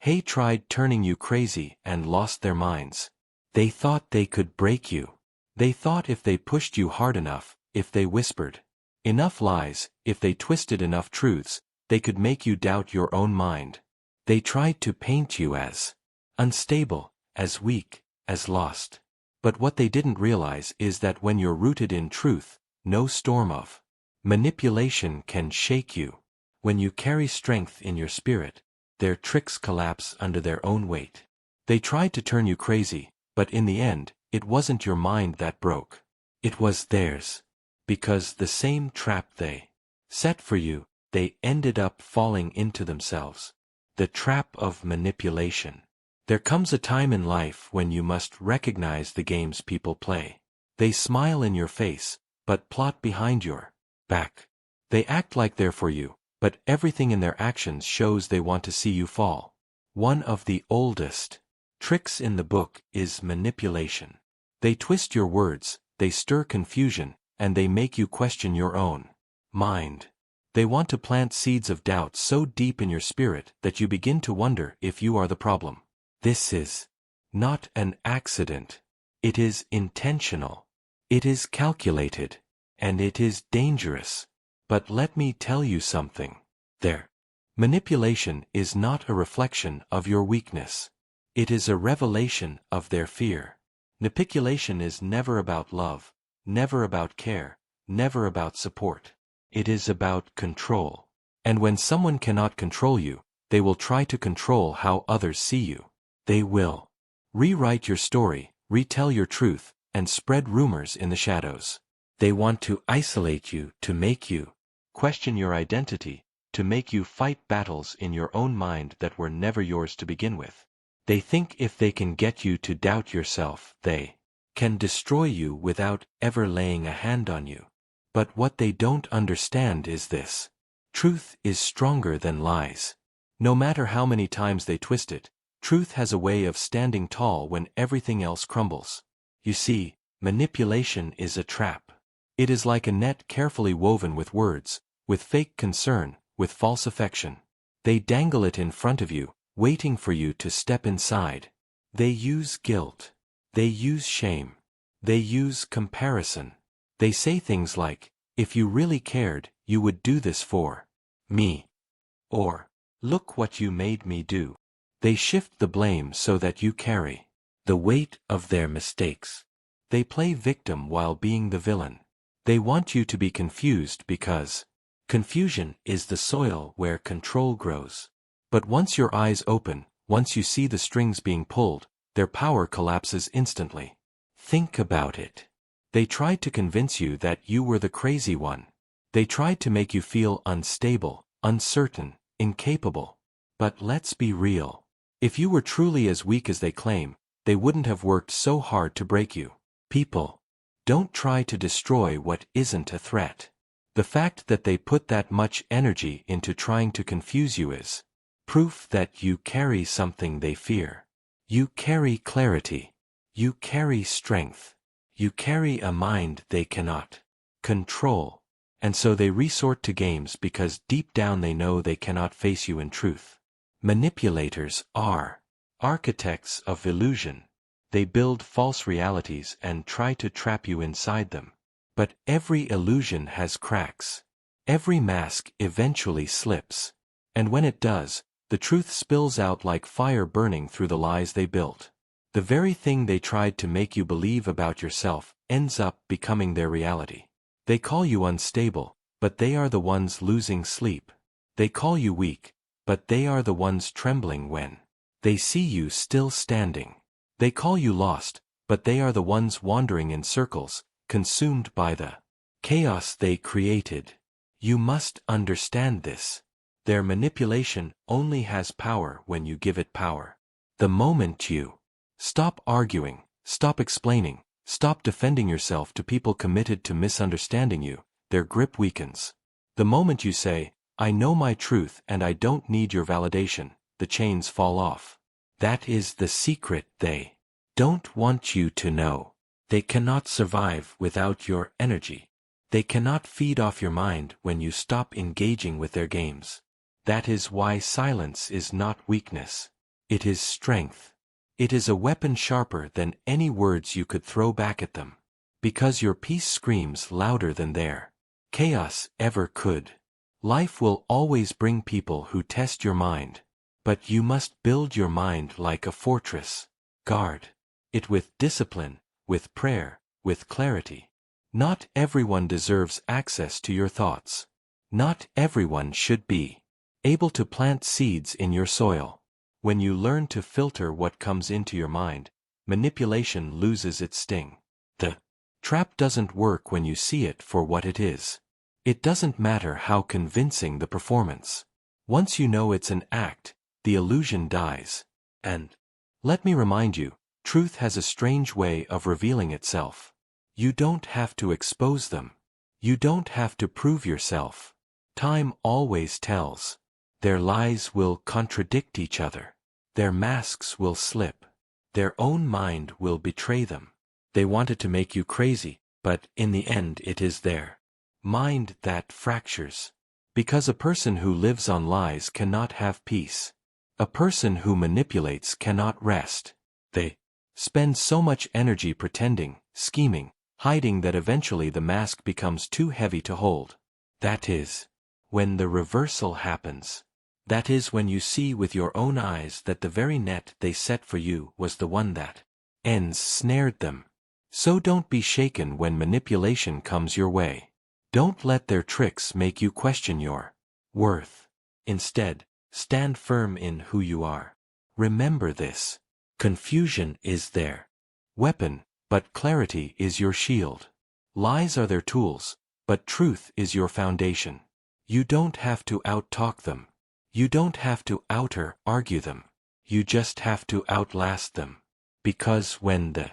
They tried turning you crazy and lost their minds. They thought they could break you. They thought if they pushed you hard enough, if they whispered enough lies, if they twisted enough truths, they could make you doubt your own mind. They tried to paint you as unstable, as weak, as lost. But what they didn't realize is that when you're rooted in truth, no storm of manipulation can shake you. When you carry strength in your spirit, their tricks collapse under their own weight. They tried to turn you crazy, but in the end, it wasn't your mind that broke. It was theirs. Because the same trap they set for you, they ended up falling into themselves. The trap of manipulation. There comes a time in life when you must recognize the games people play. They smile in your face, but plot behind your back. They act like they're for you, but everything in their actions shows they want to see you fall. One of the oldest tricks in the book is manipulation. They twist your words, they stir confusion, and they make you question your own mind. They want to plant seeds of doubt so deep in your spirit that you begin to wonder if you are the problem. This is not an accident. It is intentional. It is calculated. And it is dangerous. But let me tell you something. Their manipulation is not a reflection of your weakness. It is a revelation of their fear. Manipulation is never about love, never about care, never about support. It is about control. And when someone cannot control you, they will try to control how others see you. They will rewrite your story, retell your truth, and spread rumors in the shadows. They want to isolate you, to make you question your identity, to make you fight battles in your own mind that were never yours to begin with. They think if they can get you to doubt yourself, they can destroy you without ever laying a hand on you. But what they don't understand is this. Truth is stronger than lies. No matter how many times they twist it, truth has a way of standing tall when everything else crumbles. You see, manipulation is a trap. It is like a net carefully woven with words, with fake concern, with false affection. They dangle it in front of you, waiting for you to step inside. They use guilt. They use shame. They use comparison. They say things like, if you really cared, you would do this for me. Or, look what you made me do. They shift the blame so that you carry the weight of their mistakes. They play victim while being the villain. They want you to be confused because confusion is the soil where control grows. But once your eyes open, once you see the strings being pulled, their power collapses instantly. Think about it. They tried to convince you that you were the crazy one. They tried to make you feel unstable, uncertain, incapable. But let's be real. If you were truly as weak as they claim, they wouldn't have worked so hard to break you. People don't try to destroy what isn't a threat. The fact that they put that much energy into trying to confuse you is proof that you carry something they fear. You carry clarity. You carry strength. You carry a mind they cannot control. And so they resort to games because deep down they know they cannot face you in truth. Manipulators are architects of illusion. They build false realities and try to trap you inside them. But every illusion has cracks. Every mask eventually slips. And when it does, the truth spills out like fire burning through the lies they built. The very thing they tried to make you believe about yourself ends up becoming their reality. They call you unstable, but they are the ones losing sleep. They call you weak, but they are the ones trembling when they see you still standing. They call you lost, but they are the ones wandering in circles, consumed by the chaos they created. You must understand this. Their manipulation only has power when you give it power. The moment you stop arguing, stop explaining, stop defending yourself to people committed to misunderstanding you, their grip weakens. The moment you say, I know my truth and I don't need your validation, the chains fall off. That is the secret they don't want you to know. They cannot survive without your energy. They cannot feed off your mind when you stop engaging with their games. That is why silence is not weakness. It is strength. It is a weapon sharper than any words you could throw back at them. Because your peace screams louder than their chaos ever could. Life will always bring people who test your mind. But you must build your mind like a fortress. Guard it with discipline, with prayer, with clarity. Not everyone deserves access to your thoughts. Not everyone should be able to plant seeds in your soil. When you learn to filter what comes into your mind, manipulation loses its sting. The trap doesn't work when you see it for what it is. It doesn't matter how convincing the performance. Once you know it's an act, the illusion dies. And let me remind you, truth has a strange way of revealing itself. You don't have to expose them. You don't have to prove yourself. Time always tells. Their lies will contradict each other. Their masks will slip. Their own mind will betray them. They wanted to make you crazy, but in the end it is their mind that fractures. Because a person who lives on lies cannot have peace. A person who manipulates cannot rest. They spend so much energy pretending, scheming, hiding that eventually the mask becomes too heavy to hold. That is when the reversal happens. That is when you see with your own eyes that the very net they set for you was the one that snared them. So don't be shaken when manipulation comes your way. Don't let their tricks make you question your worth. Instead, stand firm in who you are. Remember this. Confusion is their weapon, but clarity is your shield. Lies are their tools, but truth is your foundation. You don't have to out-talk them. You don't have to out-argue them. You just have to outlast them. Because when the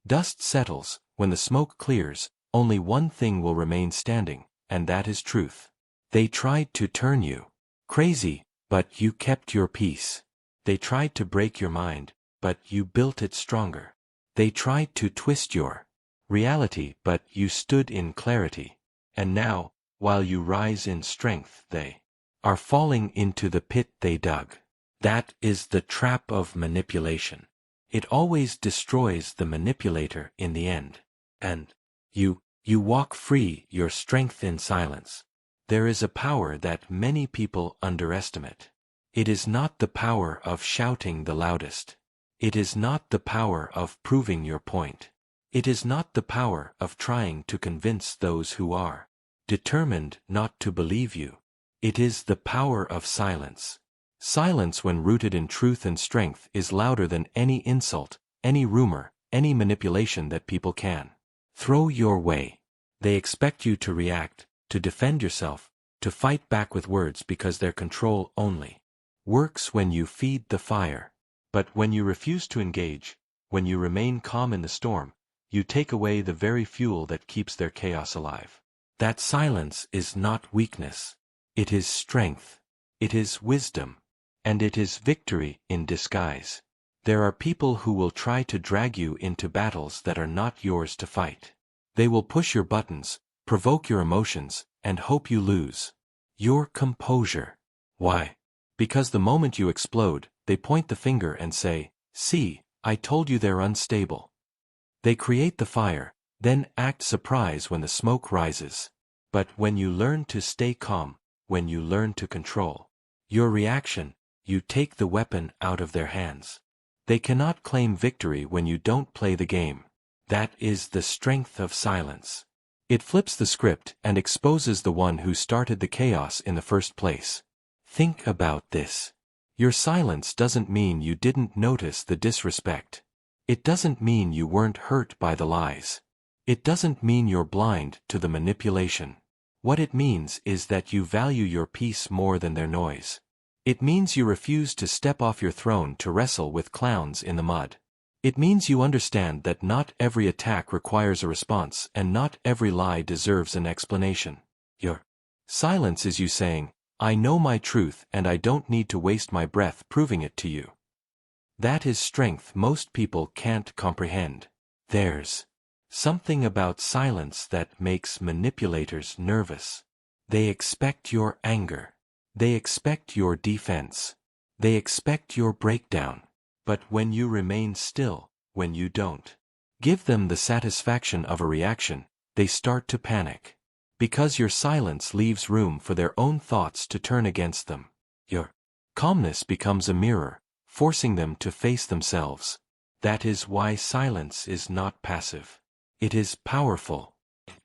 dust settles, when the smoke clears, only one thing will remain standing, and that is truth. They tried to turn you crazy, but you kept your peace. They tried to break your mind, but you built it stronger. They tried to twist your reality, but you stood in clarity. And now, while you rise in strength, they are falling into the pit they dug. That is the trap of manipulation. It always destroys the manipulator in the end. And you walk free, your strength in silence. There is a power that many people underestimate. It is not the power of shouting the loudest. It is not the power of proving your point. It is not the power of trying to convince those who are determined not to believe you. It is the power of silence. Silence, when rooted in truth and strength, is louder than any insult, any rumor, any manipulation that people can throw your way. They expect you to react, to defend yourself, to fight back with words because their control only works when you feed the fire. But when you refuse to engage, when you remain calm in the storm, you take away the very fuel that keeps their chaos alive. That silence is not weakness. It is strength. It is wisdom. And it is victory in disguise. There are people who will try to drag you into battles that are not yours to fight. They will push your buttons, provoke your emotions, and hope you lose your composure. Why? Because the moment you explode, they point the finger and say, "See, I told you they're unstable." They create the fire, then act surprised when the smoke rises. But when you learn to stay calm, when you learn to control your reaction, you take the weapon out of their hands. They cannot claim victory when you don't play the game. That is the strength of silence. It flips the script and exposes the one who started the chaos in the first place. Think about this. Your silence doesn't mean you didn't notice the disrespect. It doesn't mean you weren't hurt by the lies. It doesn't mean you're blind to the manipulation. What it means is that you value your peace more than their noise. It means you refuse to step off your throne to wrestle with clowns in the mud. It means you understand that not every attack requires a response and not every lie deserves an explanation. Your silence is you saying, "I know my truth and I don't need to waste my breath proving it to you." That is strength most people can't comprehend. There's something about silence that makes manipulators nervous. They expect your anger. They expect your defense. They expect your breakdown. But when you remain still, when you don't give them the satisfaction of a reaction, they start to panic. Because your silence leaves room for their own thoughts to turn against them. Your calmness becomes a mirror, forcing them to face themselves. That is why silence is not passive. It is powerful. It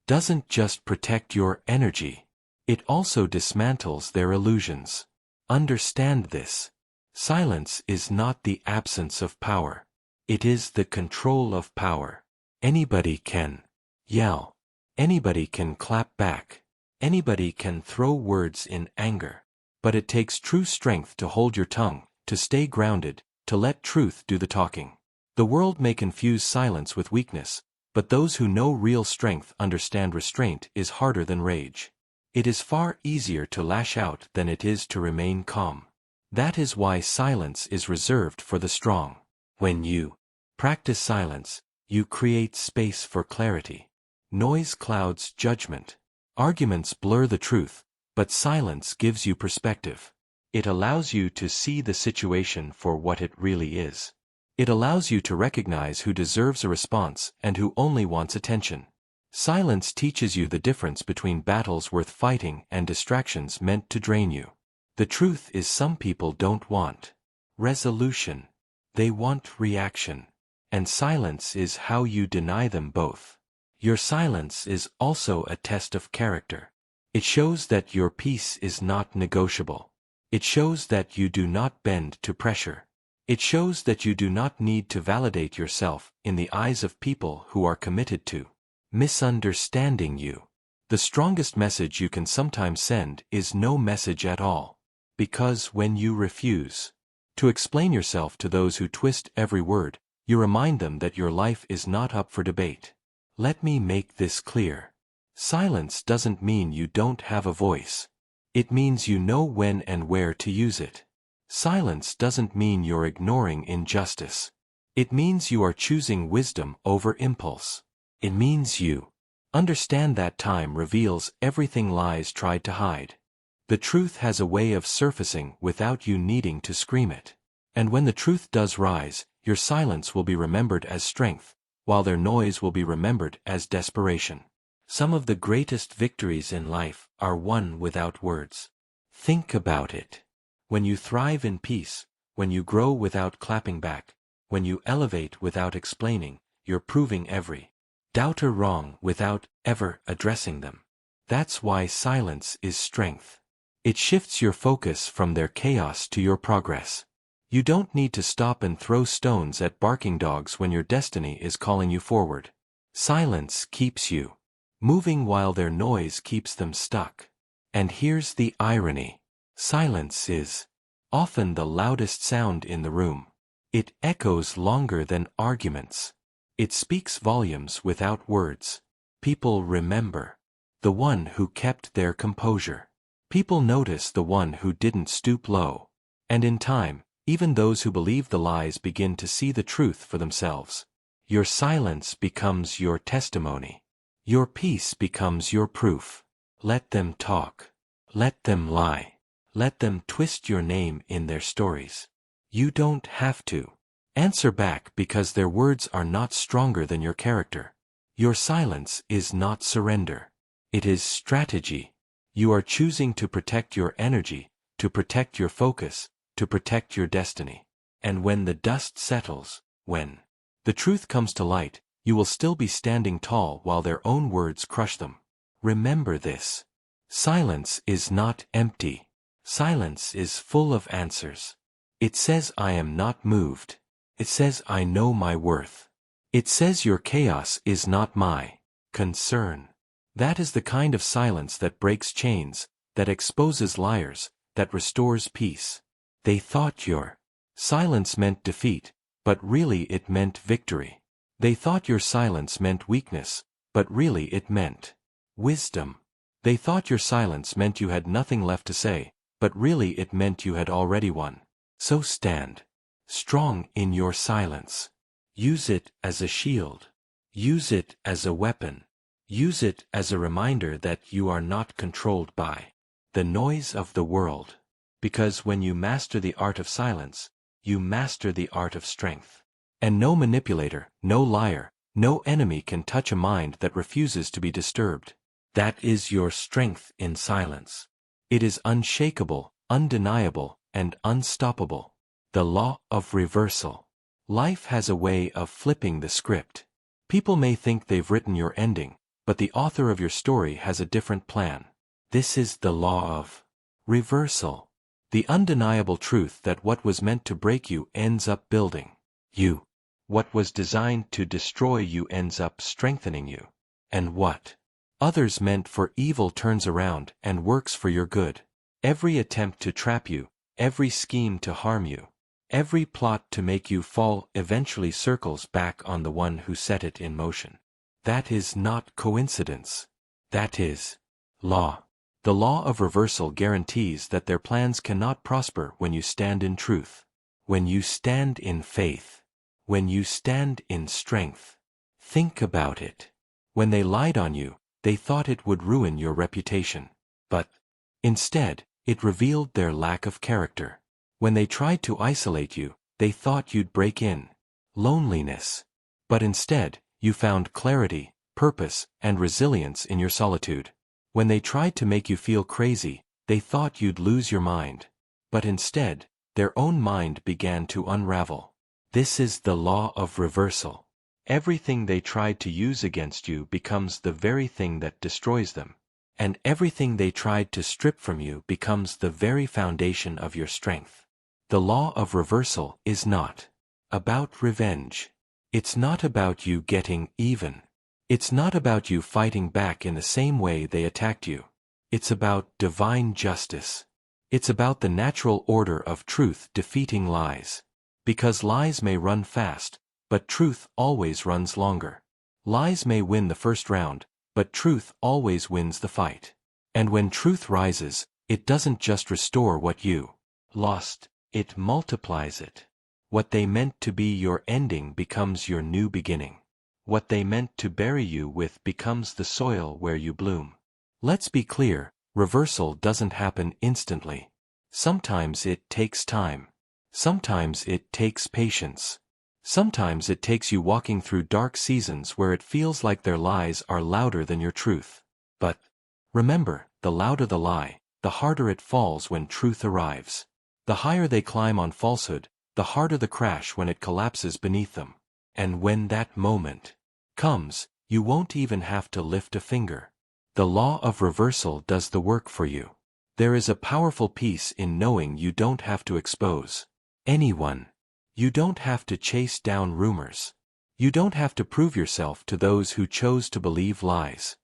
doesn't just protect your energy. It also dismantles their illusions. Understand this. Silence is not the absence of power. It is the control of power. Anybody can yell. Anybody can clap back. Anybody can throw words in anger. But it takes true strength to hold your tongue, to stay grounded, to let truth do the talking. The world may confuse silence with weakness, but those who know real strength understand restraint is harder than rage. It is far easier to lash out than it is to remain calm. That is why silence is reserved for the strong. When you practice silence, you create space for clarity. Noise clouds judgment. Arguments blur the truth, but silence gives you perspective. It allows you to see the situation for what it really is. It allows you to recognize who deserves a response and who only wants attention. Silence teaches you the difference between battles worth fighting and distractions meant to drain you. The truth is, some people don't want resolution. They want reaction. And silence is how you deny them both. Your silence is also a test of character. It shows that your peace is not negotiable. It shows that you do not bend to pressure. It shows that you do not need to validate yourself in the eyes of people who are committed to misunderstanding you. The strongest message you can sometimes send is no message at all. Because when you refuse to explain yourself to those who twist every word, you remind them that your life is not up for debate. Let me make this clear. Silence doesn't mean you don't have a voice. It means you know when and where to use it. Silence doesn't mean you're ignoring injustice. It means you are choosing wisdom over impulse. It means you understand that time reveals everything lies tried to hide. The truth has a way of surfacing without you needing to scream it. And when the truth does rise, your silence will be remembered as strength, while their noise will be remembered as desperation. Some of the greatest victories in life are won without words. Think about it. When you thrive in peace, when you grow without clapping back, when you elevate without explaining, you're proving every doubter wrong without ever addressing them. That's why silence is strength. It shifts your focus from their chaos to your progress. You don't need to stop and throw stones at barking dogs when your destiny is calling you forward. Silence keeps you moving while their noise keeps them stuck. And here's the irony. Silence is often the loudest sound in the room. It echoes longer than arguments. It speaks volumes without words. People remember the one who kept their composure. People notice the one who didn't stoop low. And in time, even those who believe the lies begin to see the truth for themselves. Your silence becomes your testimony. Your peace becomes your proof. Let them talk. Let them lie. Let them twist your name in their stories. You don't have to answer back because their words are not stronger than your character. Your silence is not surrender. It is strategy. You are choosing to protect your energy, to protect your focus, to protect your destiny. And when the dust settles, when the truth comes to light, you will still be standing tall while their own words crush them. Remember this. Silence is not empty. Silence is full of answers. It says I am not moved. It says I know my worth. It says your chaos is not my concern. That is the kind of silence that breaks chains, that exposes liars, that restores peace. They thought your silence meant defeat, but really it meant victory. They thought your silence meant weakness, but really it meant wisdom. They thought your silence meant you had nothing left to say, but really it meant you had already won. So stand strong in your silence. Use it as a shield. Use it as a weapon. Use it as a reminder that you are not controlled by the noise of the world. Because when you master the art of silence, you master the art of strength. And no manipulator, no liar, no enemy can touch a mind that refuses to be disturbed. That is your strength in silence. It is unshakable, undeniable, and unstoppable. The law of reversal. Life has a way of flipping the script. People may think they've written your ending, but the author of your story has a different plan. This is the law of reversal. The undeniable truth that what was meant to break you ends up building you. What was designed to destroy you ends up strengthening you. And what others meant for evil turns around and works for your good. Every attempt to trap you, every scheme to harm you, every plot to make you fall eventually circles back on the one who set it in motion. That is not coincidence. That is law. The law of reversal guarantees that their plans cannot prosper when you stand in truth, when you stand in faith, when you stand in strength. Think about it. When they lied on you, they thought it would ruin your reputation. But instead, it revealed their lack of character. When they tried to isolate you, they thought you'd break in loneliness. But instead, you found clarity, purpose, and resilience in your solitude. When they tried to make you feel crazy, they thought you'd lose your mind. But instead, their own mind began to unravel. This is the law of reversal. Everything they tried to use against you becomes the very thing that destroys them. And everything they tried to strip from you becomes the very foundation of your strength. The law of reversal is not about revenge. It's not about you getting even. It's not about you fighting back in the same way they attacked you. It's about divine justice. It's about the natural order of truth defeating lies. Because lies may run fast, but truth always runs longer. Lies may win the first round, but truth always wins the fight. And when truth rises, it doesn't just restore what you lost, it multiplies it. What they meant to be your ending becomes your new beginning. What they meant to bury you with becomes the soil where you bloom. Let's be clear, reversal doesn't happen instantly. Sometimes it takes time. Sometimes it takes patience. Sometimes it takes you walking through dark seasons where it feels like their lies are louder than your truth. But remember, the louder the lie, the harder it falls when truth arrives. The higher they climb on falsehood, the harder the crash when it collapses beneath them. And when that moment comes, you won't even have to lift a finger. The law of reversal does the work for you. There is a powerful peace in knowing you don't have to expose anyone. You don't have to chase down rumors. You don't have to prove yourself to those who chose to believe lies.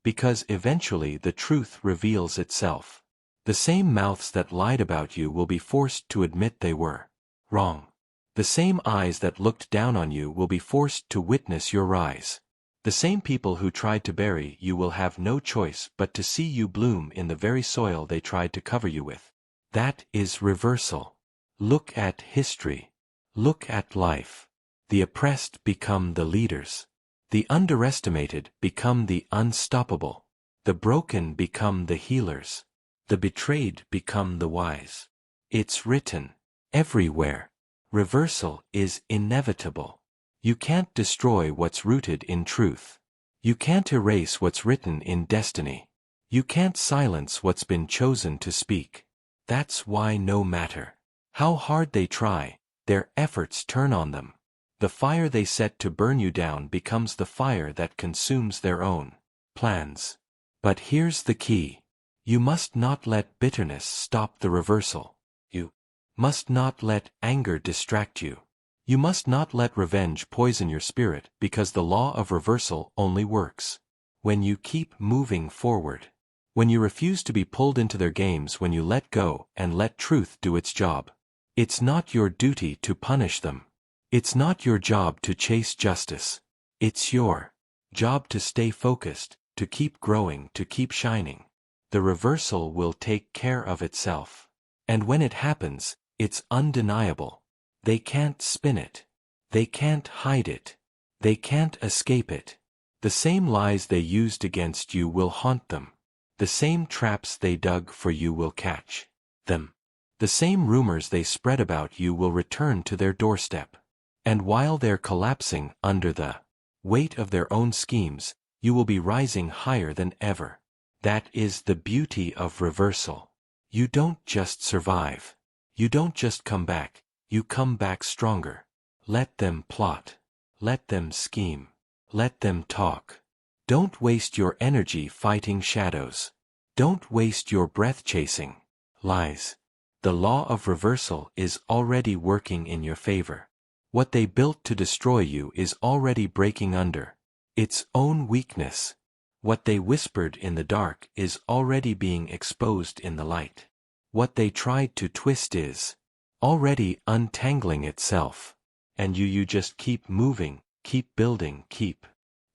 Because eventually the truth reveals itself. The same mouths that lied about you will be forced to admit they were wrong. The same eyes that looked down on you will be forced to witness your rise. The same people who tried to bury you will have no choice but to see you bloom in the very soil they tried to cover you with. That is reversal. Look at history. Look at life. The oppressed become the leaders. The underestimated become the unstoppable. The broken become the healers. The betrayed become the wise. It's written everywhere. Reversal is inevitable. You can't destroy what's rooted in truth. You can't erase what's written in destiny. You can't silence what's been chosen to speak. That's why no matter how hard they try, their efforts turn on them. The fire they set to burn you down becomes the fire that consumes their own plans. But here's the key. You must not let bitterness stop the reversal. You must not let anger distract you. You must not let revenge poison your spirit because the law of reversal only works when you keep moving forward. When you refuse to be pulled into their games, when you let go and let truth do its job. It's not your duty to punish them. It's not your job to chase justice. It's your job to stay focused, to keep growing, to keep shining. The reversal will take care of itself. And when it happens, it's undeniable. They can't spin it. They can't hide it. They can't escape it. The same lies they used against you will haunt them. The same traps they dug for you will catch them. The same rumors they spread about you will return to their doorstep. And while they're collapsing under the weight of their own schemes, you will be rising higher than ever. That is the beauty of reversal. You don't just survive. You don't just come back, you come back stronger. Let them plot. Let them scheme. Let them talk. Don't waste your energy fighting shadows. Don't waste your breath chasing lies. The law of reversal is already working in your favor. What they built to destroy you is already breaking under its own weakness. What they whispered in the dark is already being exposed in the light. What they tried to twist is already untangling itself. And you just keep moving, keep building, keep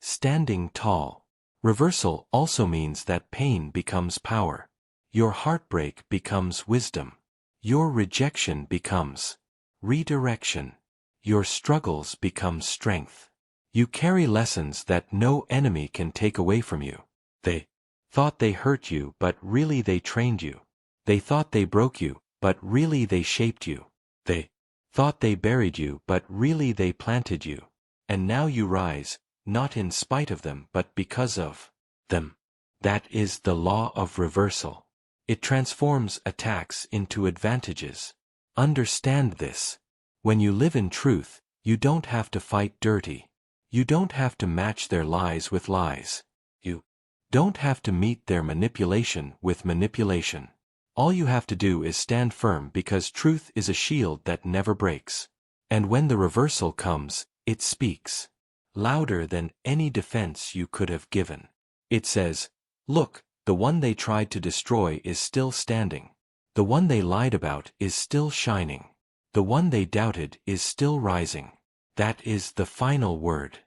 standing tall. Reversal also means that pain becomes power. Your heartbreak becomes wisdom. Your rejection becomes redirection. Your struggles become strength. You carry lessons that no enemy can take away from you. They thought they hurt you, but really they trained you. They thought they broke you, but really they shaped you. They thought they buried you, but really they planted you. And now you rise, not in spite of them but because of them. That is the law of reversal. It transforms attacks into advantages. Understand this. When you live in truth, you don't have to fight dirty. You don't have to match their lies with lies. You don't have to meet their manipulation with manipulation. All you have to do is stand firm because truth is a shield that never breaks. And when the reversal comes, it speaks louder than any defense you could have given. It says, "Look, the one they tried to destroy is still standing. The one they lied about is still shining. The one they doubted is still rising." That is the final word.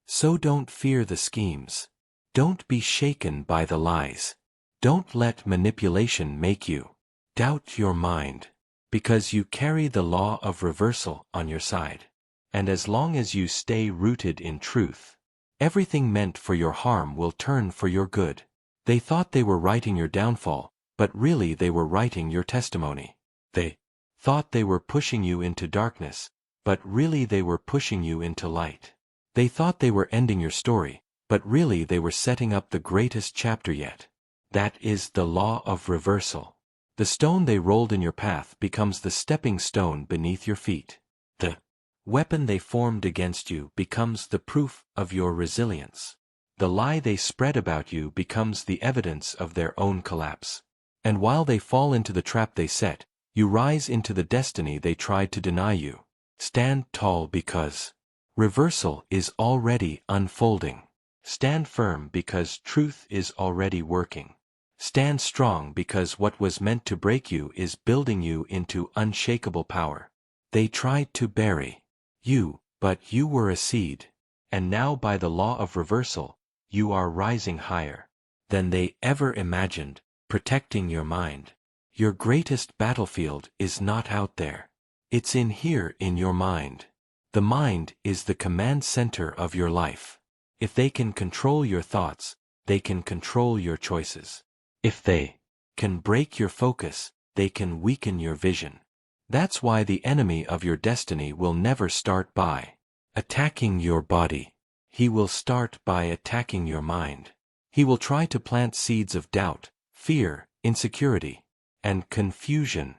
So don't fear the schemes. Don't be shaken by the lies. Don't let manipulation make you doubt your mind, because you carry the law of reversal on your side. And as long as you stay rooted in truth, everything meant for your harm will turn for your good. They thought they were writing your downfall, but really they were writing your testimony. They thought they were pushing you into darkness, but really they were pushing you into light. They thought they were ending your story, but really they were setting up the greatest chapter yet. That is the law of reversal. The stone they rolled in your path becomes the stepping stone beneath your feet. The weapon they formed against you becomes the proof of your resilience. The lie they spread about you becomes the evidence of their own collapse. And while they fall into the trap they set, you rise into the destiny they tried to deny you. Stand tall because reversal is already unfolding. Stand firm because truth is already working. Stand strong because what was meant to break you is building you into unshakable power. They tried to bury you, but you were a seed. And now by the law of reversal, you are rising higher than they ever imagined, protecting your mind. Your greatest battlefield is not out there. It's in here in your mind. The mind is the command center of your life. If they can control your thoughts, they can control your choices. If they can break your focus, they can weaken your vision. That's why the enemy of your destiny will never start by attacking your body. He will start by attacking your mind. He will try to plant seeds of doubt, fear, insecurity, and confusion.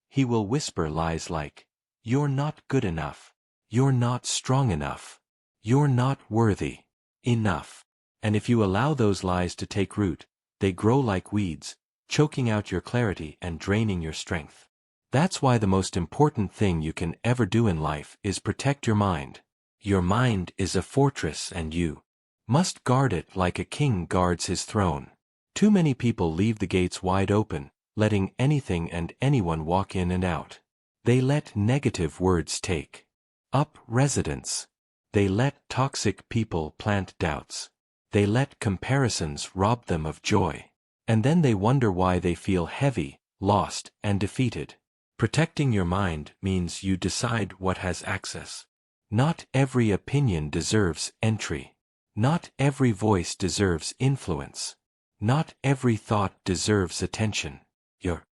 He will whisper lies like, "You're not good enough. You're not strong enough. You're not worthy enough." And if you allow those lies to take root, they grow like weeds, choking out your clarity and draining your strength. That's why the most important thing you can ever do in life is protect your mind. Your mind is a fortress and you must guard it like a king guards his throne. Too many people leave the gates wide open, letting anything and anyone walk in and out. They let negative words take up residence. They let toxic people plant doubts. They let comparisons rob them of joy. And then they wonder why they feel heavy, lost, and defeated. Protecting your mind means you decide what has access. Not every opinion deserves entry. Not every voice deserves influence. Not every thought deserves attention. Your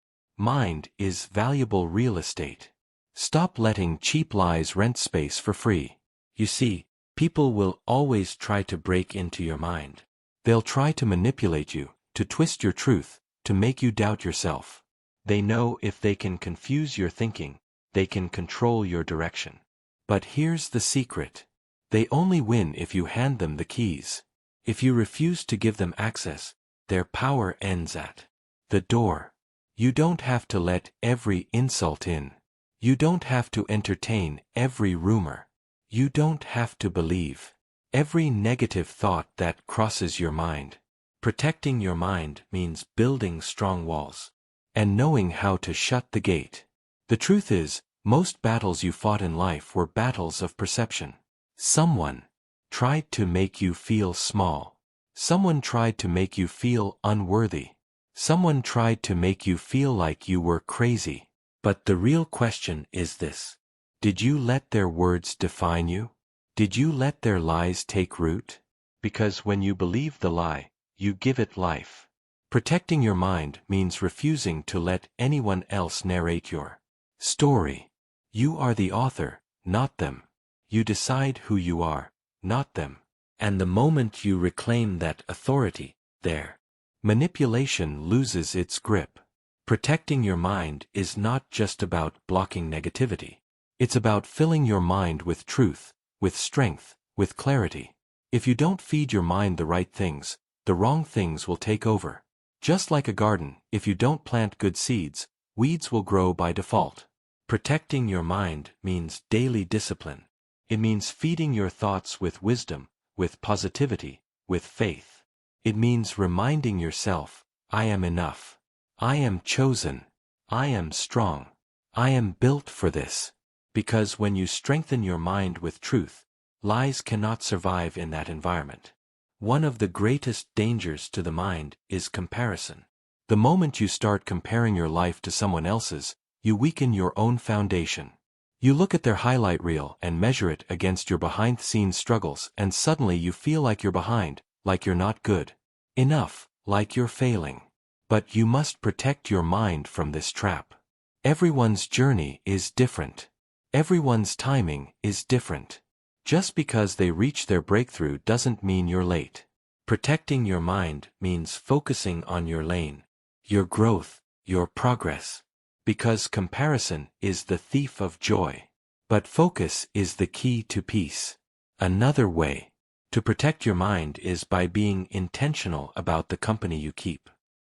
mind is valuable real estate. Stop letting cheap lies rent space for free. You see, people will always try to break into your mind. They'll try to manipulate you, to twist your truth, to make you doubt yourself. They know if they can confuse your thinking, they can control your direction. But here's the secret. They only win if you hand them the keys. If you refuse to give them access, their power ends at the door. You don't have to let every insult in. You don't have to entertain every rumor. You don't have to believe every negative thought that crosses your mind. Protecting your mind means building strong walls and knowing how to shut the gate. The truth is, most battles you fought in life were battles of perception. Someone tried to make you feel small. Someone tried to make you feel unworthy. Someone tried to make you feel like you were crazy. But the real question is this. Did you let their words define you? Did you let their lies take root? Because when you believe the lie, you give it life. Protecting your mind means refusing to let anyone else narrate your story. You are the author, not them. You decide who you are, not them. And the moment you reclaim that authority, their manipulation loses its grip. Protecting your mind is not just about blocking negativity. It's about filling your mind with truth, with strength, with clarity. If you don't feed your mind the right things, the wrong things will take over. Just like a garden, if you don't plant good seeds, weeds will grow by default. Protecting your mind means daily discipline. It means feeding your thoughts with wisdom, with positivity, with faith. It means reminding yourself, I am enough. I am chosen. I am strong. I am built for this. Because when you strengthen your mind with truth, lies cannot survive in that environment. One of the greatest dangers to the mind is comparison. The moment you start comparing your life to someone else's, you weaken your own foundation. You look at their highlight reel and measure it against your behind-the-scenes struggles, and suddenly you feel like you're behind, like you're not good enough, like you're failing. But you must protect your mind from this trap. Everyone's journey is different. Everyone's timing is different. Just because they reach their breakthrough doesn't mean you're late. Protecting your mind means focusing on your lane, your growth, your progress. Because comparison is the thief of joy. But focus is the key to peace. Another way to protect your mind is by being intentional about the company you keep.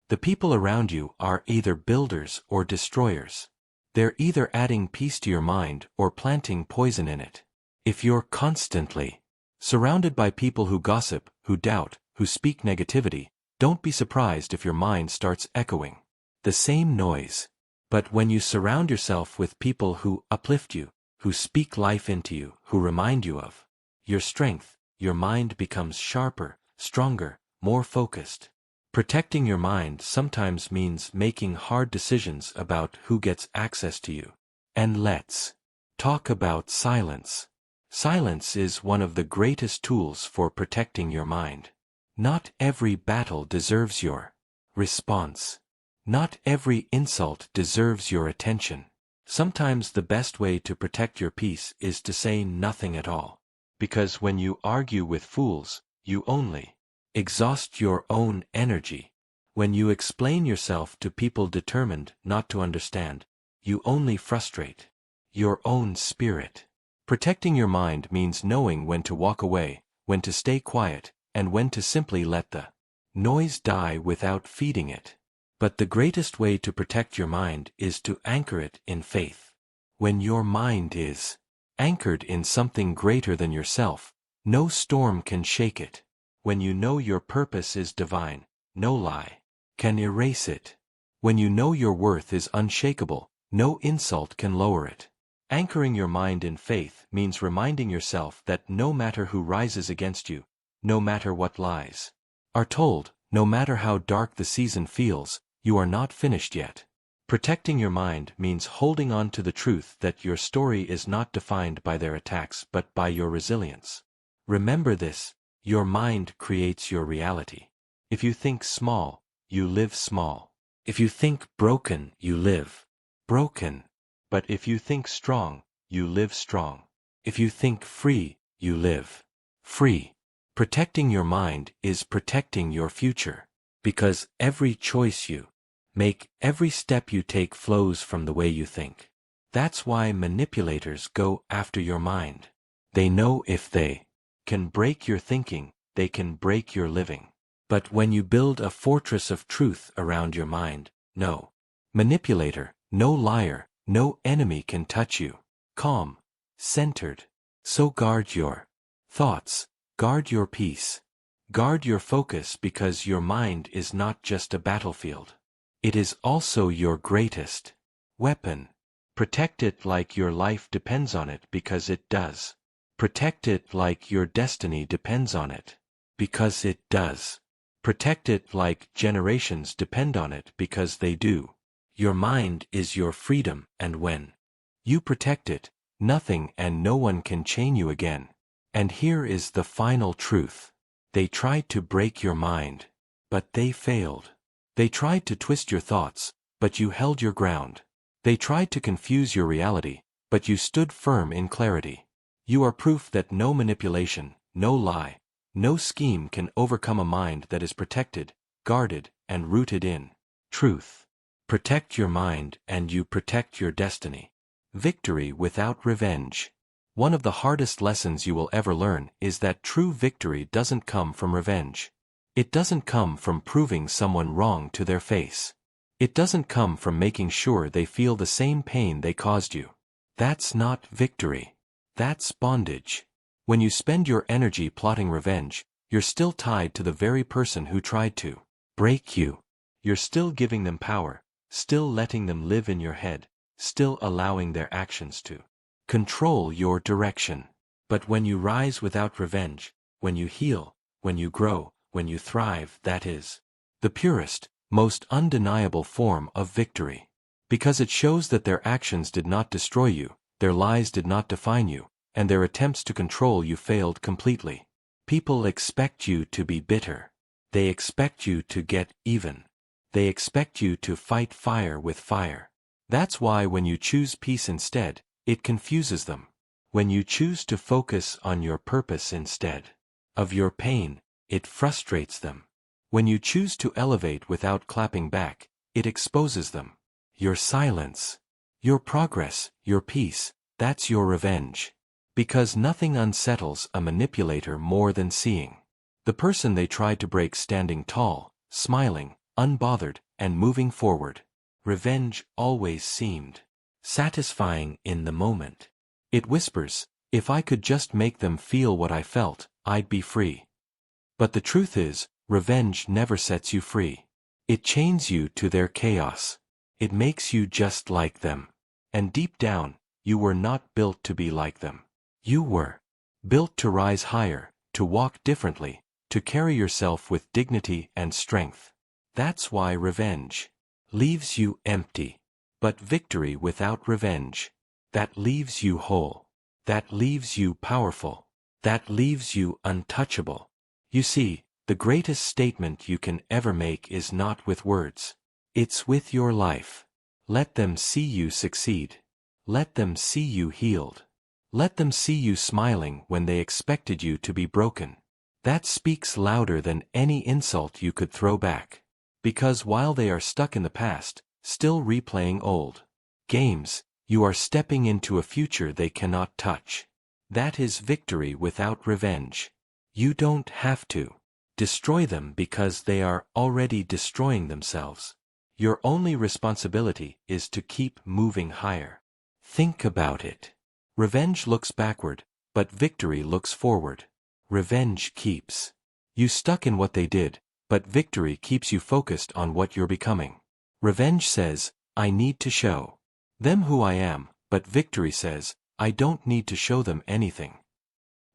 The people around you are either builders or destroyers. They're either adding peace to your mind or planting poison in it. If you're constantly surrounded by people who gossip, who doubt, who speak negativity, don't be surprised if your mind starts echoing the same noise. But when you surround yourself with people who uplift you, who speak life into you, who remind you of your strength, your mind becomes sharper, stronger, more focused. Protecting your mind sometimes means making hard decisions about who gets access to you. And let's talk about silence. Silence is one of the greatest tools for protecting your mind. Not every battle deserves your response. Not every insult deserves your attention. Sometimes the best way to protect your peace is to say nothing at all. Because when you argue with fools, you only exhaust your own energy. When you explain yourself to people determined not to understand, you only frustrate your own spirit. Protecting your mind means knowing when to walk away, when to stay quiet, and when to simply let the noise die without feeding it. But the greatest way to protect your mind is to anchor it in faith. When your mind is anchored in something greater than yourself, no storm can shake it. When you know your purpose is divine, no lie can erase it. When you know your worth is unshakable, no insult can lower it. Anchoring your mind in faith means reminding yourself that no matter who rises against you, no matter what lies are told, no matter how dark the season feels, you are not finished yet. Protecting your mind means holding on to the truth that your story is not defined by their attacks but by your resilience. Remember this, your mind creates your reality. If you think small, you live small. If you think broken, you live broken. But if you think strong, you live strong. If you think free, you live free. Protecting your mind is protecting your future. Because every choice you make, every step you take flows from the way you think. That's why manipulators go after your mind. They know if they can break your thinking, they can break your living. But when you build a fortress of truth around your mind, no manipulator, no liar, no enemy can touch you. Calm, centered. So guard your thoughts, guard your peace, guard your focus, because your mind is not just a battlefield. It is also your greatest weapon. Protect it like your life depends on it, because it does. Protect it like your destiny depends on it, because it does. Protect it like generations depend on it, because they do. Your mind is your freedom, and when you protect it, nothing and no one can chain you again. And here is the final truth. They tried to break your mind, but they failed. They tried to twist your thoughts, but you held your ground. They tried to confuse your reality, but you stood firm in clarity. You are proof that no manipulation, no lie, no scheme can overcome a mind that is protected, guarded, and rooted in truth. Protect your mind and you protect your destiny. Victory without revenge. One of the hardest lessons you will ever learn is that true victory doesn't come from revenge. It doesn't come from proving someone wrong to their face. It doesn't come from making sure they feel the same pain they caused you. That's not victory. That's bondage. When you spend your energy plotting revenge, you're still tied to the very person who tried to break you. You're still giving them power, still letting them live in your head, still allowing their actions to control your direction. But when you rise without revenge, when you heal, when you grow, when you thrive, that is the purest, most undeniable form of victory. Because it shows that their actions did not destroy you, their lies did not define you, and their attempts to control you failed completely. People expect you to be bitter. They expect you to get even. They expect you to fight fire with fire. That's why when you choose peace instead, it confuses them. When you choose to focus on your purpose instead of your pain, it frustrates them. When you choose to elevate without clapping back, it exposes them. Your silence, your progress, your peace, that's your revenge. Because nothing unsettles a manipulator more than seeing the person they tried to break standing tall, smiling, unbothered, and moving forward. Revenge always seemed satisfying in the moment. It whispers, if I could just make them feel what I felt, I'd be free. But the truth is, revenge never sets you free. It chains you to their chaos. It makes you just like them. And deep down, you were not built to be like them. You were built to rise higher, to walk differently, to carry yourself with dignity and strength. That's why revenge leaves you empty. But victory without revenge, that leaves you whole. That leaves you powerful. That leaves you untouchable. You see, the greatest statement you can ever make is not with words. It's with your life. Let them see you succeed. Let them see you healed. Let them see you smiling when they expected you to be broken. That speaks louder than any insult you could throw back. Because while they are stuck in the past, still replaying old games, you are stepping into a future they cannot touch. That is victory without revenge. You don't have to destroy them because they are already destroying themselves. Your only responsibility is to keep moving higher. Think about it. Revenge looks backward, but victory looks forward. Revenge keeps you stuck in what they did, but victory keeps you focused on what you're becoming. Revenge says, I need to show them who I am, but victory says, I don't need to show them anything.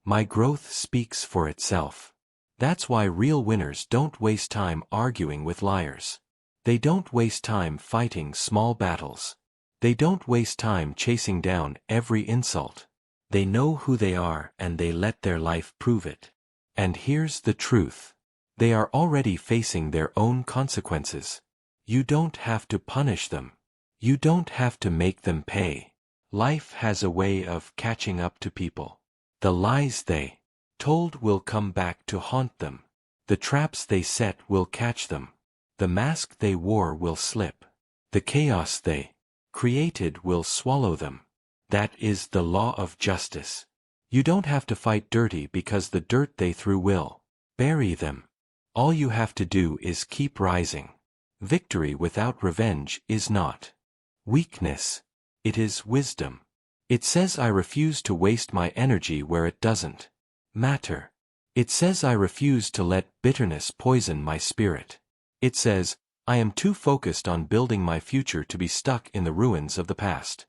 My growth speaks for itself. That's why real winners don't waste time arguing with liars. They don't waste time fighting small battles. They don't waste time chasing down every insult. They know who they are and they let their life prove it. And here's the truth. They are already facing their own consequences. You don't have to punish them. You don't have to make them pay. Life has a way of catching up to people. The lies they told will come back to haunt them. The traps they set will catch them. The mask they wore will slip. The chaos they created will swallow them. That is the law of justice. You don't have to fight dirty because the dirt they threw will bury them. All you have to do is keep rising. Victory without revenge is not weakness. It is wisdom. It says I refuse to waste my energy where it doesn't matter. It says I refuse to let bitterness poison my spirit. It says, I am too focused on building my future to be stuck in the ruins of the past.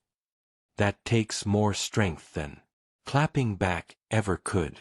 That takes more strength than clapping back ever could.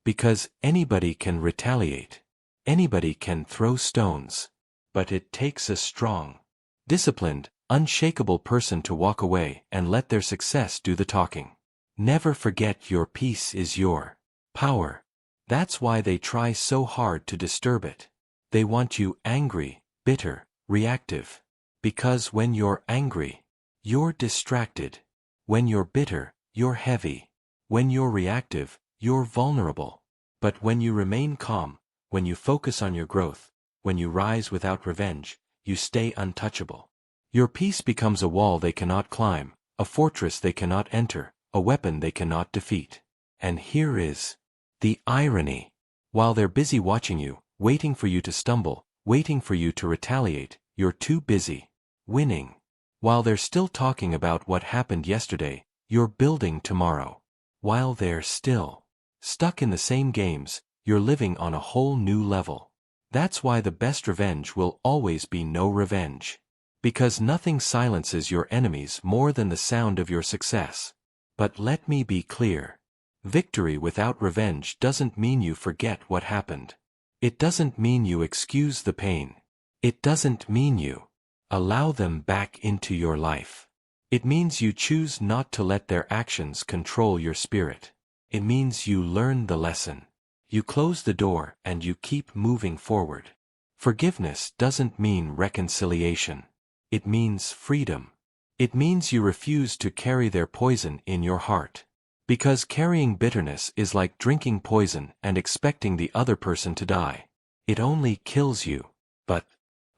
Because anybody can retaliate. Anybody can throw stones. But it takes a strong, disciplined, unshakable person to walk away and let their success do the talking. Never forget your peace is your power. That's why they try so hard to disturb it. They want you angry, bitter, reactive. Because when you're angry, you're distracted. When you're bitter, you're heavy. When you're reactive, you're vulnerable. But when you remain calm, when you focus on your growth, when you rise without revenge, you stay untouchable. Your peace becomes a wall they cannot climb, a fortress they cannot enter, a weapon they cannot defeat. And here is the irony. While they're busy watching you, waiting for you to stumble, waiting for you to retaliate, you're too busy winning. While they're still talking about what happened yesterday, you're building tomorrow. While they're still stuck in the same games, you're living on a whole new level. That's why the best revenge will always be no revenge. Because nothing silences your enemies more than the sound of your success. But let me be clear. Victory without revenge doesn't mean you forget what happened. It doesn't mean you excuse the pain. It doesn't mean you allow them back into your life. It means you choose not to let their actions control your spirit. It means you learn the lesson. You close the door and you keep moving forward. Forgiveness doesn't mean reconciliation. It means freedom. It means you refuse to carry their poison in your heart. Because carrying bitterness is like drinking poison and expecting the other person to die. It only kills you. But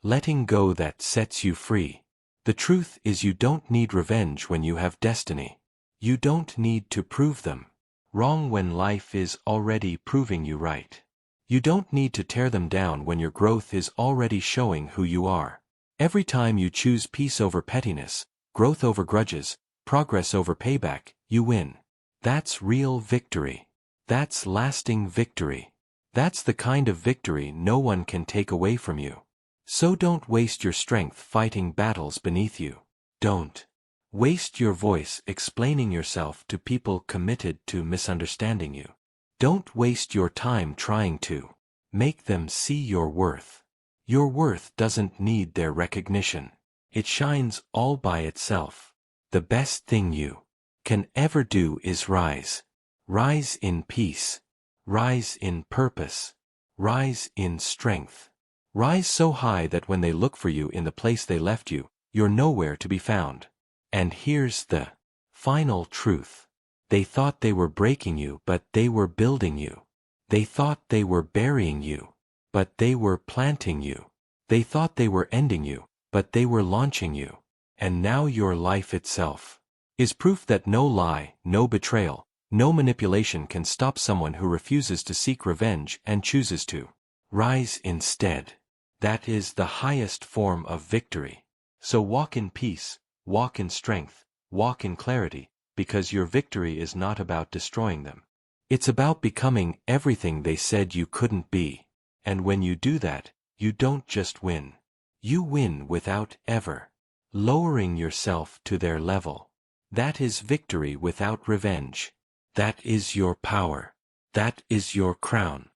letting go that sets you free. The truth is you don't need revenge when you have destiny. You don't need to prove them wrong when life is already proving you right. You don't need to tear them down when your growth is already showing who you are. Every time you choose peace over pettiness, growth over grudges, progress over payback, you win. That's real victory. That's lasting victory. That's the kind of victory no one can take away from you. So don't waste your strength fighting battles beneath you. Don't waste your voice explaining yourself to people committed to misunderstanding you. Don't waste your time trying to make them see your worth. Your worth doesn't need their recognition. It shines all by itself. The best thing you can ever do is rise. Rise in peace. Rise in purpose. Rise in strength. Rise so high that when they look for you in the place they left you, you're nowhere to be found. And here's the final truth. They thought they were breaking you, but they were building you. They thought they were burying you, but they were planting you. They thought they were ending you, but they were launching you. And now your life itself is proof that no lie, no betrayal, no manipulation can stop someone who refuses to seek revenge and chooses to rise instead. That is the highest form of victory. So walk in peace, walk in strength, walk in clarity, because your victory is not about destroying them. It's about becoming everything they said you couldn't be. And when you do that, you don't just win. You win without ever lowering yourself to their level. That is victory without revenge. That is your power. That is your crown.